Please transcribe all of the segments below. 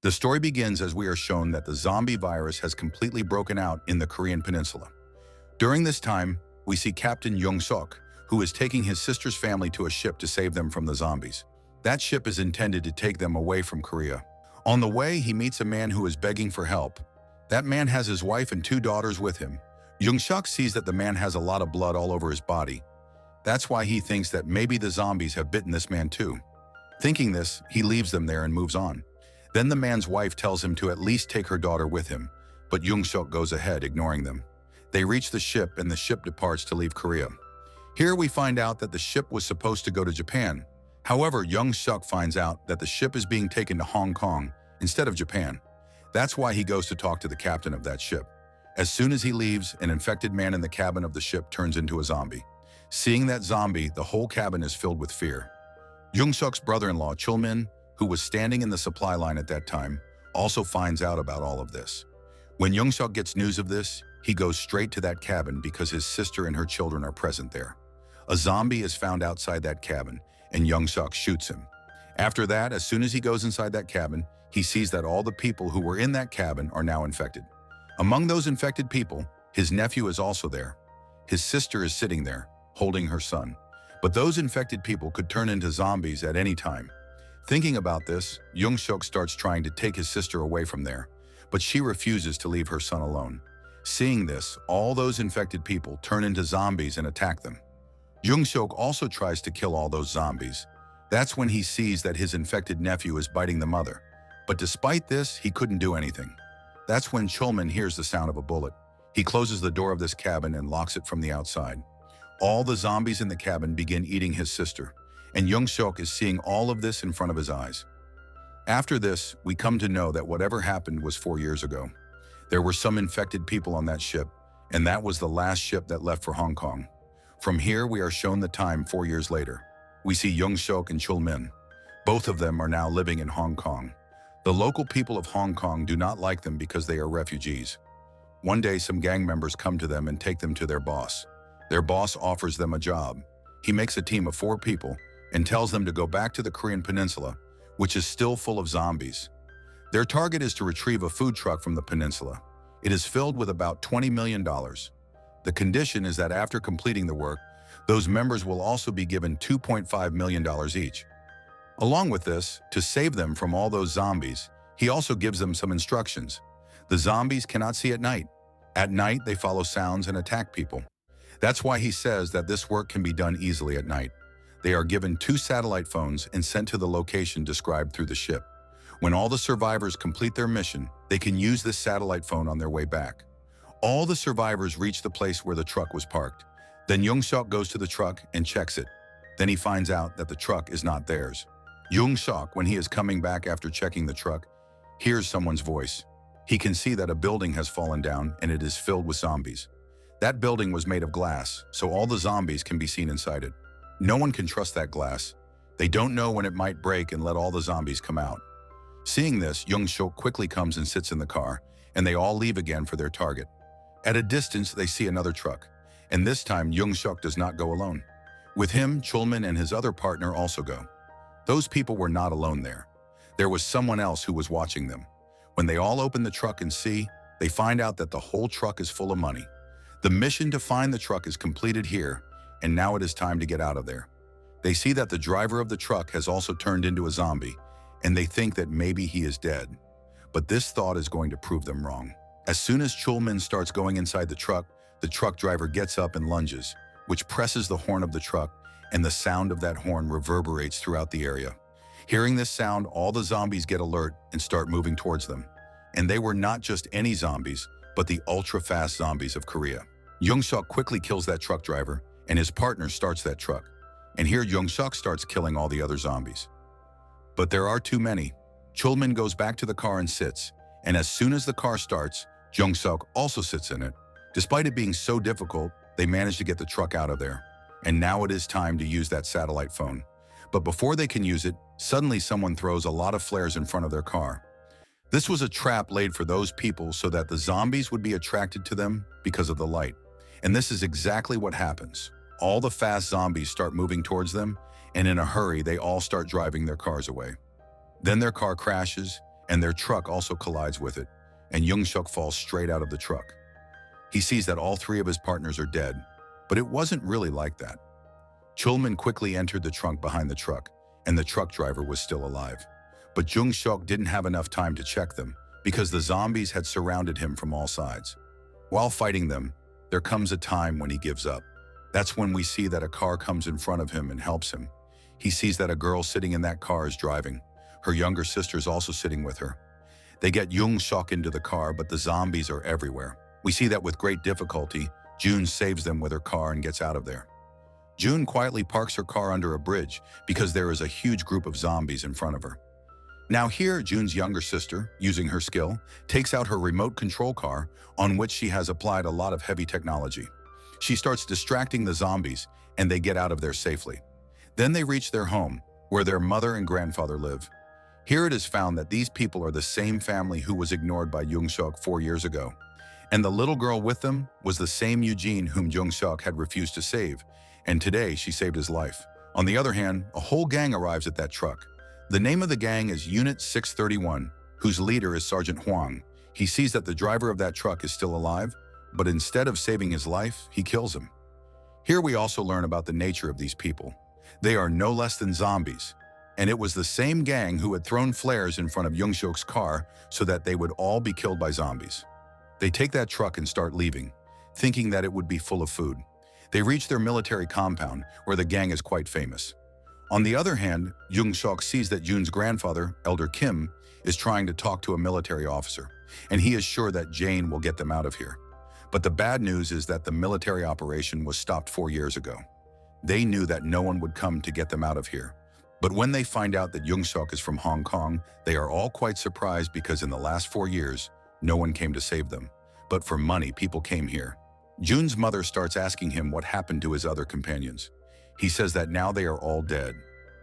The story begins as we are shown that the zombie virus has completely broken out in the Korean peninsula. During this time, we see Captain Young-sok, who is taking his sister's family to a ship to save them from the zombies. That ship is intended to take them away from Korea. On the way, he meets a man who is begging for help. That man has his wife and 2 daughters with him. Young-sok sees that the man has a lot of blood all over his body. That's why he thinks that maybe the zombies have bitten this man too. Thinking this, he leaves them there and moves on. Then the man's wife tells him to at least take her daughter with him, but Young-sok goes ahead, ignoring them. They reach the ship and the ship departs to leave Korea. Here we find out that the ship was supposed to go to Japan. However, Young-sok finds out that the ship is being taken to Hong Kong instead of Japan. That's why he goes to talk to the captain of that ship. As soon as he leaves, an infected man in the cabin of the ship turns into a zombie. Seeing that zombie, the whole cabin is filled with fear. Young-sok's brother-in-law, Chulmin, who was standing in the supply line at that time, also finds out about all of this. When Young-sok gets news of this, he goes straight to that cabin because his sister and her children are present there. A zombie is found outside that cabin, and Young-sok shoots him. After that, as soon as he goes inside that cabin, he sees that all the people who were in that cabin are now infected. Among those infected people, his nephew is also there. His sister is sitting there, holding her son. But those infected people could turn into zombies at any time. Thinking about this, Young-sok starts trying to take his sister away from there, but she refuses to leave her son alone. Seeing this, all those infected people turn into zombies and attack them. Young-sok also tries to kill all those zombies. That's when he sees that his infected nephew is biting the mother. But despite this, he couldn't do anything. That's when Chulmin hears the sound of a bullet. He closes the door of this cabin and locks it from the outside. All the zombies in the cabin begin eating his sister, and Young-sok is seeing all of this in front of his eyes. After this, we come to know that whatever happened was 4 years ago. There were some infected people on that ship, and that was the last ship that left for Hong Kong. From here, we are shown the time 4 years later. We see Young-sok and Chulmin. Both of them are now living in Hong Kong. The local people of Hong Kong do not like them because they are refugees. One day, some gang members come to them and take them to their boss. Their boss offers them a job. He makes a team of 4 people and tells them to go back to the Korean peninsula, which is still full of zombies. Their target is to retrieve a food truck from the peninsula. It is filled with about $20 million. The condition is that after completing the work, those members will also be given $2.5 million each. Along with this, to save them from all those zombies, he also gives them some instructions. The zombies cannot see at night. At night, they follow sounds and attack people. That's why he says that this work can be done easily at night. They are given 2 satellite phones and sent to the location described through the ship. When all the survivors complete their mission, they can use this satellite phone on their way back. All the survivors reach the place where the truck was parked. Then Young-sok goes to the truck and checks it. Then he finds out that the truck is not theirs. Young-sok, when he is coming back after checking the truck, hears someone's voice. He can see that a building has fallen down and it is filled with zombies. That building was made of glass, so all the zombies can be seen inside it. No one can trust that glass. They don't know when it might break and let all the zombies come out. Seeing this, Young-sok quickly comes and sits in the car, and they all leave again for their target. At a distance, they see another truck, and this time Young-sok does not go alone. With him, Chulmin and his other partner also go. Those people were not alone there. There was someone else who was watching them. When they all open the truck and see, they find out that the whole truck is full of money. The mission to find the truck is completed here, and now it is time to get out of there. They see that the driver of the truck has also turned into a zombie, and they think that maybe he is dead. But this thought is going to prove them wrong. As soon as Chulmin starts going inside the truck driver gets up and lunges, which presses the horn of the truck, and the sound of that horn reverberates throughout the area. Hearing this sound, all the zombies get alert and start moving towards them. And they were not just any zombies, but the ultra-fast zombies of Korea. Young-sok quickly kills that truck driver, and his partner starts that truck. And here Young-sok starts killing all the other zombies. But there are too many. Chulmin goes back to the car and sits, and as soon as the car starts, Young-sok also sits in it. Despite it being so difficult, they manage to get the truck out of there. And now it is time to use that satellite phone. But before they can use it, suddenly someone throws a lot of flares in front of their car. This was a trap laid for those people so that the zombies would be attracted to them because of the light. And this is exactly what happens. All the fast zombies start moving towards them, and in a hurry, they all start driving their cars away. Then their car crashes, and their truck also collides with it, and Jung-suk falls straight out of the truck. He sees that all three of his partners are dead, but it wasn't really like that. Chulman quickly entered the trunk behind the truck, and the truck driver was still alive. But Jung-suk didn't have enough time to check them because the zombies had surrounded him from all sides. While fighting them, there comes a time when he gives up. That's when we see that a car comes in front of him and helps him. He sees that a girl sitting in that car is driving. Her younger sister's also sitting with her. They get Jung-suk into the car, but the zombies are everywhere. We see that with great difficulty, June saves them with her car and gets out of there. June quietly parks her car under a bridge because there is a huge group of zombies in front of her. Now here, June's younger sister, using her skill, takes out her remote control car on which she has applied a lot of heavy technology. She starts distracting the zombies and they get out of there safely. Then they reach their home, where their mother and grandfather live. Here it is found that these people are the same family who was ignored by Jung-suk 4 years ago. And the little girl with them was the same Eugene whom Jung-suk had refused to save, and today she saved his life. On the other hand, a whole gang arrives at that truck. The name of the gang is Unit 631, whose leader is Sergeant Huang. He sees that the driver of that truck is still alive, but instead of saving his life, he kills him. Here we also learn about the nature of these people. They are no less than zombies, and it was the same gang who had thrown flares in front of Jung-suk's car so that they would all be killed by zombies. They take that truck and start leaving, thinking that it would be full of food. They reach their military compound, where the gang is quite famous. On the other hand, Jung-suk sees that June's grandfather, Elder Kim, is trying to talk to a military officer, and he is sure that Jane will get them out of here. But the bad news is that the military operation was stopped 4 years ago. They knew that no one would come to get them out of here. But when they find out that Jung-suk is from Hong Kong, they are all quite surprised because in the last 4 years, no one came to save them. But for money, people came here. June's mother starts asking him what happened to his other companions. He says that now they are all dead.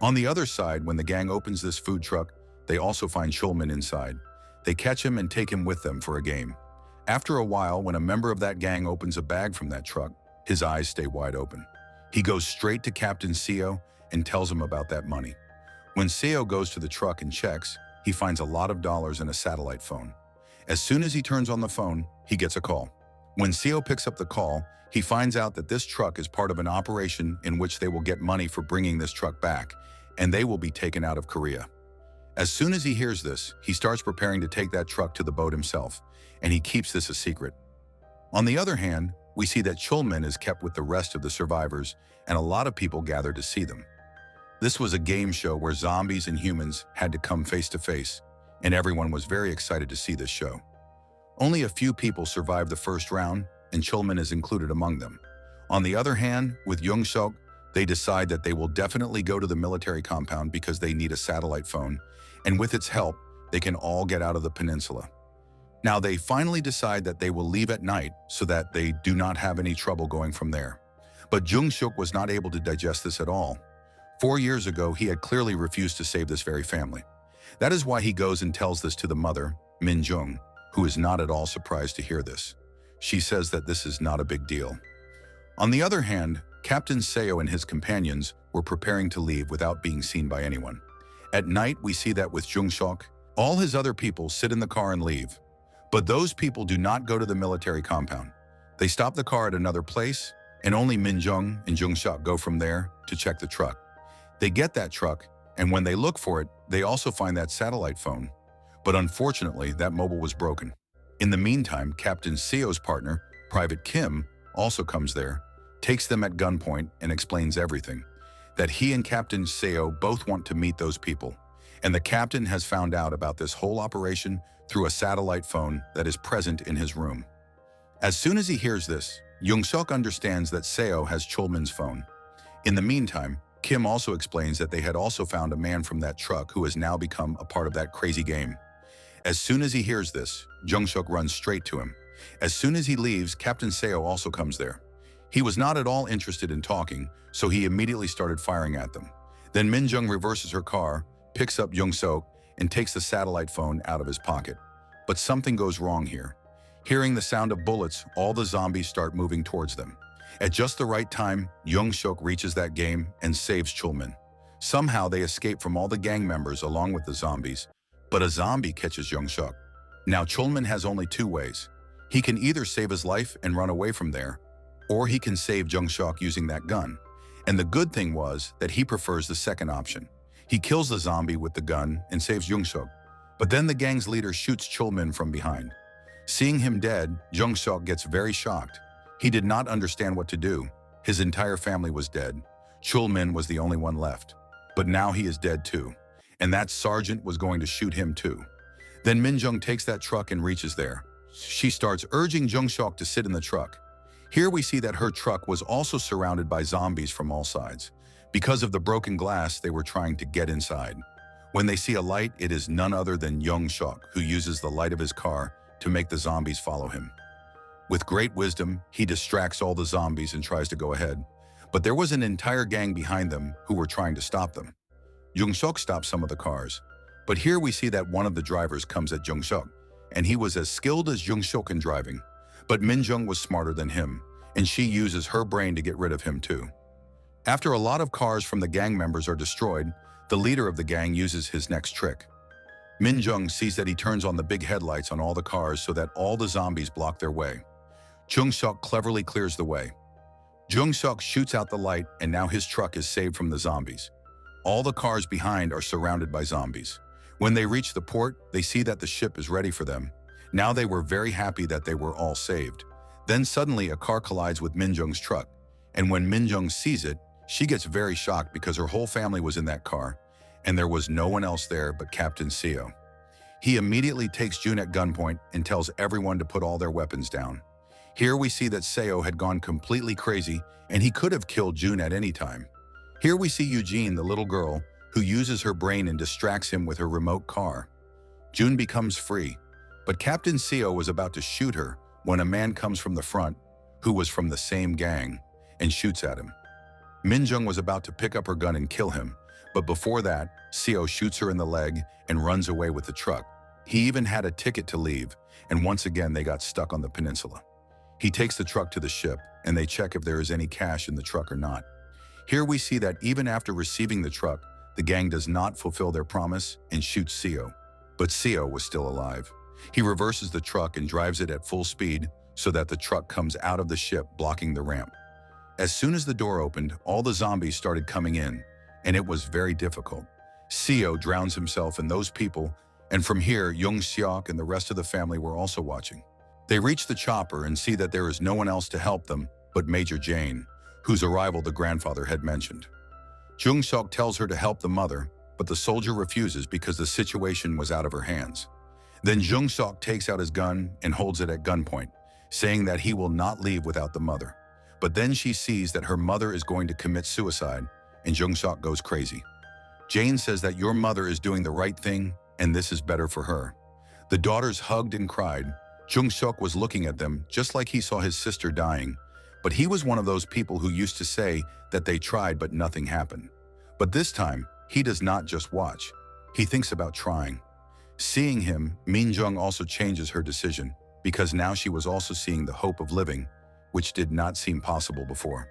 On the other side, when the gang opens this food truck, they also find Chulman inside. They catch him and take him with them for a game. After a while, when a member of that gang opens a bag from that truck, his eyes stay wide open. He goes straight to Captain Seo and tells him about that money. When Seo goes to the truck and checks, he finds a lot of dollars in a satellite phone. As soon as he turns on the phone, he gets a call. When Seo picks up the call, he finds out that this truck is part of an operation in which they will get money for bringing this truck back, and they will be taken out of Korea. As soon as he hears this, he starts preparing to take that truck to the boat himself, and he keeps this a secret. On the other hand, we see that Chulman is kept with the rest of the survivors, and a lot of people gather to see them. This was a game show where zombies and humans had to come face to face, and everyone was very excited to see this show. Only a few people survived the first round, and Chulman is included among them. On the other hand, with Jung-suk, they decide that they will definitely go to the military compound because they need a satellite phone, and with its help, they can all get out of the peninsula. Now they finally decide that they will leave at night so that they do not have any trouble going from there. But Jung-suk was not able to digest this at all. 4 years ago, he had clearly refused to save this very family. That is why he goes and tells this to the mother, Min-jung, who is not at all surprised to hear this. She says that this is not a big deal. On the other hand, Captain Seo and his companions were preparing to leave without being seen by anyone. At night, we see that with Jung-suk, all his other people sit in the car and leave. But those people do not go to the military compound. They stop the car at another place, and only Min-jung and Jung-suk go from there to check the truck. They get that truck, and when they look for it, they also find that satellite phone. But unfortunately, that mobile was broken. In the meantime, Captain Seo's partner, Private Kim, also comes there, takes them at gunpoint and explains everything. That he and Captain Seo both want to meet those people. And the captain has found out about this whole operation through a satellite phone that is present in his room. As soon as he hears this, Jung-suk understands that Seo has Chulman's phone. In the meantime, Kim also explains that they had also found a man from that truck who has now become a part of that crazy game. As soon as he hears this, Jung-suk runs straight to him. As soon as he leaves, Captain Seo also comes there. He was not at all interested in talking, so he immediately started firing at them. Then Min-jung reverses her car, picks up Jung-suk, and takes the satellite phone out of his pocket. But something goes wrong here. Hearing the sound of bullets, all the zombies start moving towards them. At just the right time, Jung-suk reaches that game and saves Chulman. Somehow they escape from all the gang members along with the zombies, but a zombie catches Jung-suk. Now Chulman has only two ways. He can either save his life and run away from there, or he can save Jung-suk using that gun. And the good thing was that he prefers the second option. He kills the zombie with the gun and saves Jung-suk. But then the gang's leader shoots Chulman from behind. Seeing him dead, Jung-suk gets very shocked. He did not understand what to do. His entire family was dead. Chulman was the only one left. But now he is dead too. And that sergeant was going to shoot him too. Then Min-jung takes that truck and reaches there. She starts urging Jung-suk to sit in the truck. Here we see that her truck was also surrounded by zombies from all sides. Because of the broken glass, they were trying to get inside. When they see a light, it is none other than Jung-suk, who uses the light of his car to make the zombies follow him. With great wisdom, he distracts all the zombies and tries to go ahead. But there was an entire gang behind them who were trying to stop them. Jung-suk stops some of the cars. But here we see that one of the drivers comes at Jung-suk, and he was as skilled as Jung-suk in driving. But Min-jung was smarter than him, and she uses her brain to get rid of him too. After a lot of cars from the gang members are destroyed, the leader of the gang uses his next trick. Min-jung sees that he turns on the big headlights on all the cars so that all the zombies block their way. Jung-suk cleverly clears the way. Jung-suk shoots out the light, and now his truck is saved from the zombies. All the cars behind are surrounded by zombies. When they reach the port, they see that the ship is ready for them. Now they were very happy that they were all saved. Then suddenly a car collides with Min-jung's truck, and when Min-jung sees it, she gets very shocked because her whole family was in that car, and there was no one else there but Captain Seo. He immediately takes Jun at gunpoint and tells everyone to put all their weapons down. Here we see that Seo had gone completely crazy, and he could have killed Jun at any time. Here we see Eugene, the little girl, who uses her brain and distracts him with her remote car. Jun becomes free, but Captain Seo was about to shoot her when a man comes from the front, who was from the same gang, and shoots at him. Min-jung was about to pick up her gun and kill him, but before that, Seo shoots her in the leg and runs away with the truck. He even had a ticket to leave, and once again they got stuck on the peninsula. He takes the truck to the ship, and they check if there is any cash in the truck or not. Here we see that even after receiving the truck, the gang does not fulfill their promise and shoots Seo. But Seo was still alive. He reverses the truck and drives it at full speed so that the truck comes out of the ship, blocking the ramp. As soon as the door opened, all the zombies started coming in, and it was very difficult. Seo drowns himself and those people, and from here, Jung-suk and the rest of the family were also watching. They reach the chopper and see that there is no one else to help them but Major Jane, whose arrival the grandfather had mentioned. Jung-suk tells her to help the mother, but the soldier refuses because the situation was out of her hands. Then Jung-suk takes out his gun and holds it at gunpoint, saying that he will not leave without the mother. But then she sees that her mother is going to commit suicide, and Jung-suk goes crazy. Jane says that your mother is doing the right thing, and this is better for her. The daughters hugged and cried. Jung-suk was looking at them just like he saw his sister dying, but he was one of those people who used to say that they tried but nothing happened. But this time, he does not just watch. He thinks about trying. Seeing him, Min-jung also changes her decision, because now she was also seeing the hope of living, which did not seem possible before.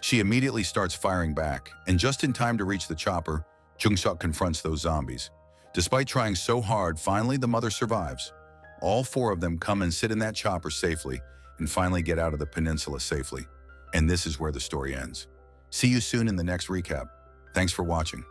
She immediately starts firing back, and just in time to reach the chopper, Jung-suk confronts those zombies. Despite trying so hard, finally the mother survives. All four of them come and sit in that chopper safely, and finally get out of the peninsula safely. And this is where the story ends. See you soon in the next recap. Thanks for watching.